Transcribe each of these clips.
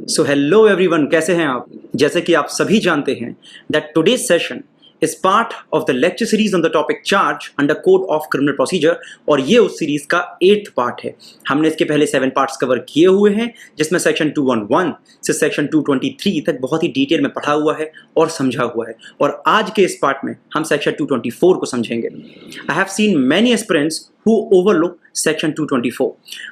So hello everyone, कैसे हैं आप? जैसे कि आप सभी जानते हैं that today's session is part of the lecture series on the topic charge under code of criminal procedure और ये उस सीरीज का 8th पार्ट है। हमने इसके पहले 7 पार्ट्स कवर किए हुए हैं, जिसमें सेक्शन 211 से सेक्शन 223 तक बहुत ही डिटेल में पढ़ा हुआ है और समझा हुआ है, और आज के इस पार्ट में हम सेक्शन 224 को समझेंगे। I have seen many aspirants who overlook section 224।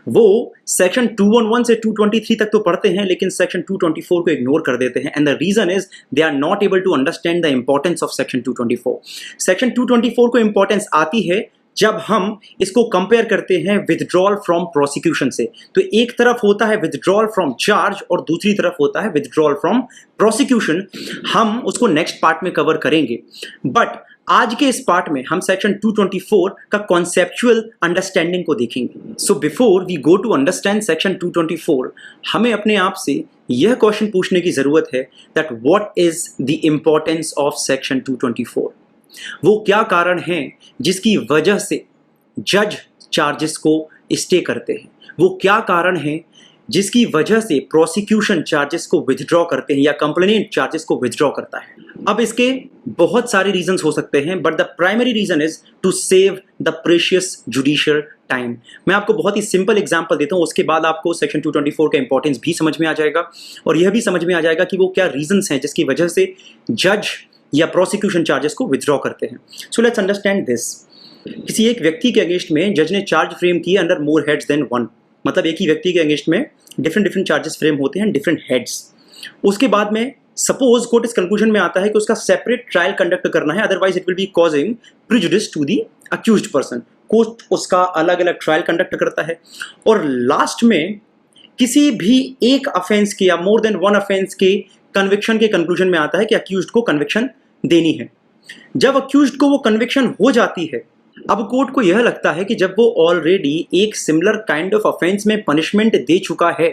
वो सेक्शन 211 से 223 तक तो पढ़ते हैं, लेकिन सेक्शन 224 को इग्नोर कर देते हैं, and the reason is they are not able to understand the importance of section 224। Section 224 को इंपॉर्टेंस आती है जब हम इसको कंपेयर करते हैं विथड्रॉल फ्रॉम प्रोसिक्यूशन से। तो एक तरफ होता है विथड्रॉल फ्रॉम चार्ज और दूसरी तरफ होता है विथड्रॉल फ्रॉम प्रोसिक्यूशन। हम उसको नेक्स्ट पार्ट में कवर करेंगे, बट आज के इस पार्ट में हम सेक्शन 224 का कॉन्सेप्चुअल अंडरस्टैंडिंग को देखेंगे। So before we go to understand section 224, हमें अपने आप से यह क्वेश्चन पूछने की जरूरत है that what is the importance of section 224। वो क्या कारण है जिसकी वजह से जज चार्जेस को स्टे करते हैं? वो क्या कारण है जिसकी वजह से प्रोसिक्यूशन चार्जेस को विथड्रॉ करते हैं या कंप्लेनेंट चार्जेस को विथड्रॉ करता है? अब इसके बहुत सारे रीजंस हो सकते हैं, but the primary reason is to save the precious judicial time. मैं आपको बहुत ही सिंपल एग्जांपल देता हूं, उसके बाद आपको सेक्शन 224 का इंपॉर्टेंस भी समझ में आ जाएगा और यह भी समझ में आ जाएगा कि वो क्या रीजंस हैं जिसकी वजह से जज या प्रोसिक्यूशन चार्जेस को विथड्रॉ करते हैं। So let's understand this. किसी एक व्यक्ति के अगेंस्ट में जज ने चार्ज फ्रेम किए अंडर मोर हेड्स देन वन, मतलब एक ही व्यक्ति के अगेंस्ट में डिफरेंट चार्जेस फ्रेम होते हैं, डिफरेंट हेड्स। उसके बाद में सपोज कोर्ट इस कंक्लूजन में आता है कि उसका सेपरेट ट्रायल कंडक्ट करना है, otherwise it will be causing prejudice to the accused person. Court उसका अलग अलग ट्रायल कंडक्ट करता है और लास्ट में किसी भी एक अफेंस के या मोर देन वन अफेंस के कन्विक्शन के कंक्लूजन में आता है कि अक्यूज्ड को कन्विक्शन देनी है। जब अक्यूज्ड को वो कन्विक्शन हो जाती है, अब कोर्ट को यह लगता है कि जब वो ऑलरेडी एक सिमिलर काइंड ऑफ ऑफेंस में पनिशमेंट दे चुका है,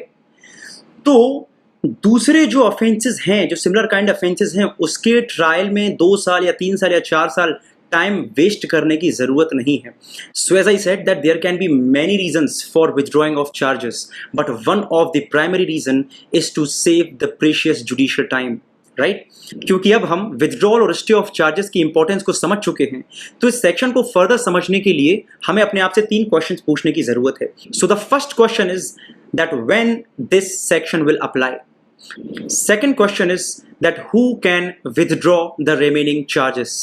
तो दूसरे जो ऑफेंसेस हैं, जो सिमिलर काइंड ऑफेंसेस हैं, उसके ट्रायल में 2 साल या 3 साल या 4 साल टाइम वेस्ट करने की जरूरत नहीं है। So as I said that there can be many reasons for withdrawing of charges, but one of the primary reason is to save the precious judicial time, right? क्योंकि अब हम विथड्रॉल और stay of charges की importance को समझ चुके हैं, तो इस सेक्शन को फर्दर समझने के लिए हमें अपने आप से 3 क्वेश्चंस पूछने की जरूरत है। So the first question is that when this section will apply. Second question is that who can withdraw the remaining charges,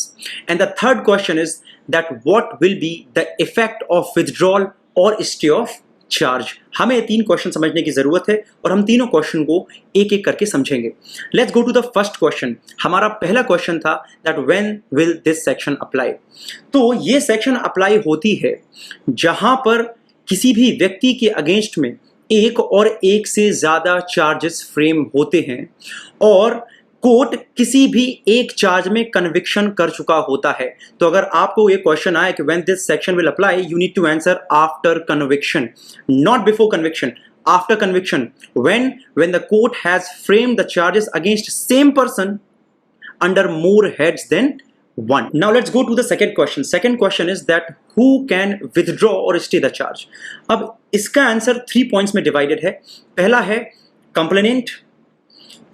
and the third question is that what will be the effect of withdrawal or stay of charge। हमें 3 question समझने की जरूरत है और हम तीनों question को एक एक करके समझेंगे। Let's go to the first question. हमारा पहला क्वेश्चन था that when will this section apply. तो ये सेक्शन अप्लाई होती है जहां पर किसी भी व्यक्ति के अगेंस्ट में एक और एक से ज्यादा चार्जेस फ्रेम होते हैं और कोर्ट किसी भी एक चार्ज में कन्विक्शन कर चुका होता है। तो अगर आपको ये क्वेश्चन आए कि when this section will apply, you need to answer after conviction, not before conviction, after conviction, when the court has framed the charges against same person under more heads than one। Now let's go to the second question. Second question is that who can withdraw or stay the charge। अब इसका answer 3 points में divided है। पहला है complainant,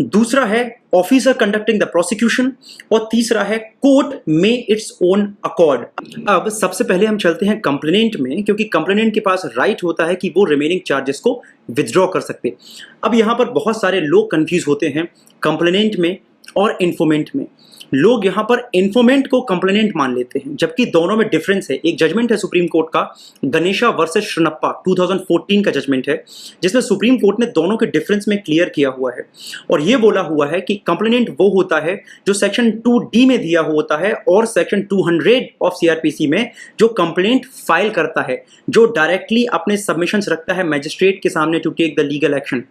दूसरा है officer conducting the prosecution और तीसरा है कोर्ट में इट्स ओन अकॉर्ड। अब सबसे पहले हम चलते हैं कंप्लेनेंट में, क्योंकि कंप्लेनेंट के पास राइट होता है कि वो रिमेनिंग चार्जेस को विथड्रॉ कर सकते। अब यहां पर बहुत सारे लोग कंफ्यूज होते हैं कंप्लेनेंट में और इन्फॉर्मेंट में। लोग यहां पर इन्फॉर्मेंट को कंप्लेनेंट मान लेते हैं, जबकि दोनों में डिफरेंस है। एक जजमेंट है सुप्रीम कोर्ट का, गणेशा वर्सेस श्रनप्पा 2014 का जजमेंट है, जिसमें सुप्रीम कोर्ट ने दोनों के डिफरेंस में क्लियर किया हुआ है और यह बोला हुआ है कि कंप्लेनेंट वो होता है जो सेक्शन 2D में दिया होता है और सेक्शन 200 ऑफ CRPC में जो कंप्लेंट फाइल करता है, जो डायरेक्टली अपने सबमिशंस रखता है मैजिस्ट्रेट के सामने to take the legal action.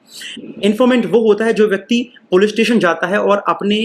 Informant वो होता है जो व्यक्ति पुलिस स्टेशन जाता है और अपने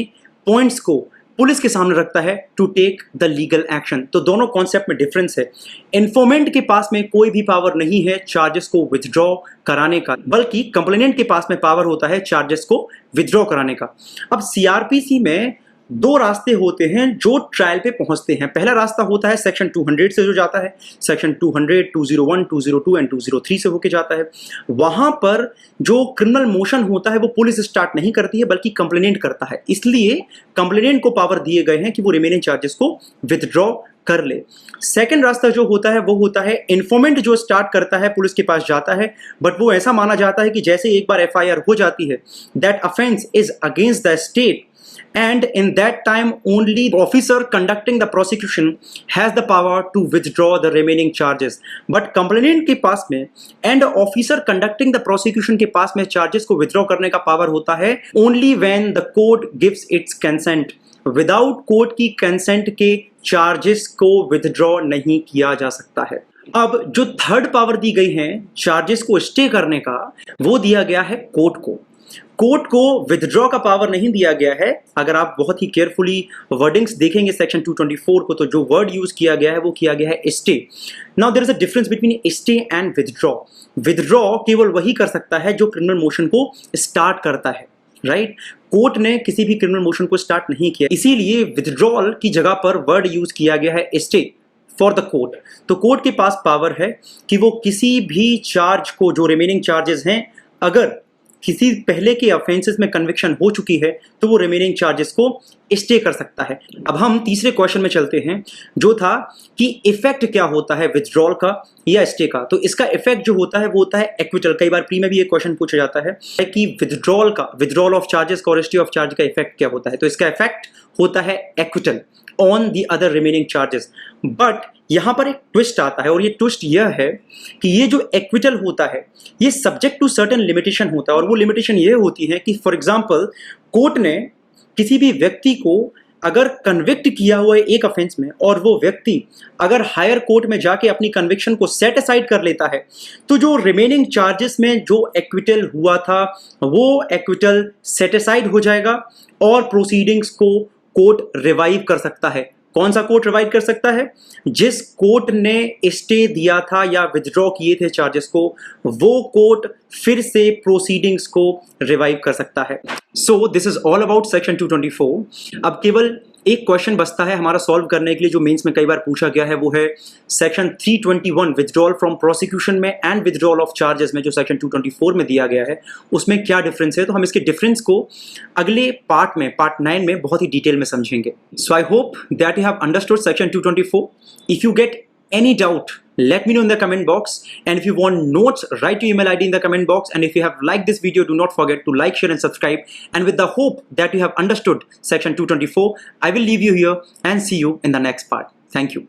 पॉइंट्स को पुलिस के सामने रखता है to take the legal action. तो दोनों कॉन्सेप्ट में डिफरेंस है। इन्फॉर्मेंट के पास में कोई भी पावर नहीं है चार्जेस को विथड्रॉ कराने का, बल्कि कंप्लेनेंट के पास में पावर होता है चार्जेस को विथड्रॉ कराने का। अब CRPC में दो रास्ते होते हैं जो ट्रायल पे पहुंचते हैं। पहला रास्ता होता है सेक्शन 200 से जो जाता है, सेक्शन 200, 201, 202 एंड 203 से होके जाता है। वहां पर जो क्रिमिनल मोशन होता है वो पुलिस स्टार्ट नहीं करती है बल्कि कंप्लेनेंट करता है। इसलिए कंप्लेनेंट को पावर दिए गए हैं कि वो रिमेनिंग चार्जेस को विथड्रॉ कर ले। सेकंड रास्ता जो होता है वो होता है इन्फॉर्मेंट जो स्टार्ट करता है, पुलिस के पास जाता है, बट वो ऐसा माना जाता है कि जैसे एक बार एफआईआर हो जाती है, that offence is against the state and in that time only the officer conducting the prosecution has the power to withdraw the remaining charges. But complainant के पास में and officer conducting the prosecution के पास में charges को withdraw करने का power होता है only when the court gives its consent. Without court की consent के charges को withdraw नहीं किया जा सकता है। अब जो थर्ड पावर दी गई है चार्जेस को स्टे करने का, वो दिया गया है कोर्ट को। कोर्ट को विथड्रॉ का पावर नहीं दिया गया है। अगर आप बहुत ही केयरफुली वर्डिंग्स देखेंगे सेक्शन 224 को, तो जो वर्ड यूज किया गया है वो किया गया है stay. Now there is a difference between stay and withdraw. Withdraw केवल वही कर सकता है जो क्रिमिनल मोशन को स्टार्ट करता है, राइट? कोर्ट ने किसी भी क्रिमिनल मोशन को स्टार्ट नहीं किया, इसीलिए विथड्रॉल की जगह पर वर्ड यूज किया गया है स्टे फॉर द कोर्ट। तो कोर्ट के पास पावर है कि वो किसी भी चार्ज को, जो रिमेनिंग चार्जेस हैं, अगर किसी पहले के ऑफेंसेस में कन्विक्शन हो चुकी है तो वो रिमेनिंग चार्जेस को स्टे कर सकता है। अब हम तीसरे क्वेश्चन में चलते हैं, जो था कि इफेक्ट क्या होता है विथड्रॉल का या स्टे का। तो इसका इफेक्ट जो होता है वो होता है एक्विटल। कई बार प्री में भी एक क्वेश्चन पूछा जाता है कि विथड्रॉल ऑफ चार्जेस का और स्टे ऑफ चार्ज का इफेक्ट क्या होता है। तो इसका इफेक्ट होता है acquittal on the other remaining charges. But यहां पर एक ट्विस्ट आता है, और ये ट्विस्ट यह है कि ये जो एक्विटल होता है ये सब्जेक्ट टू सर्टेन लिमिटेशन होता है। और वो लिमिटेशन ये होती है कि फॉर एग्जांपल कोर्ट ने किसी भी व्यक्ति को अगर कन्विक्ट किया हुआ है एक ऑफेंस में, और वो व्यक्ति अगर हायर कोर्ट में जाके अपनी कन्विक्शन को सेट असाइड कर लेता है, तो जो रिमेनिंग चार्जेस में जो एक्विटल हुआ था वो एक्विटल सेट असाइड हो जाएगा और प्रोसीडिंग्स को कोर्ट रिवाइव कर सकता है। कौन सा कोर्ट रिवाइव कर सकता है? जिस कोर्ट ने स्टे दिया था या विथड्रॉ किए थे चार्जेस को, वो कोर्ट फिर से प्रोसीडिंग्स को रिवाइव कर सकता है। So this is all about section 224। अब केवल एक क्वेश्चन बचता है हमारा सॉल्व करने के लिए, जो मेंस में कई बार पूछा गया है, वो है सेक्शन 321 विथड्रॉल फ्रॉम प्रोसिक्यूशन में एंड विथड्रॉल ऑफ चार्जेस में, जो सेक्शन 224 में दिया गया है, उसमें क्या डिफरेंस है। तो हम इसके डिफरेंस को अगले पार्ट में, पार्ट 9 में बहुत ही डिटेल में समझेंगे। So I hope that you have understood section 224। If you get any doubt, let me know in the comment box, and if you want notes, write your email ID in the comment box, and if you have liked this video, do not forget to like, share and subscribe. And with the hope that you have understood section 224, I will leave you here and see you in the next part. Thank you.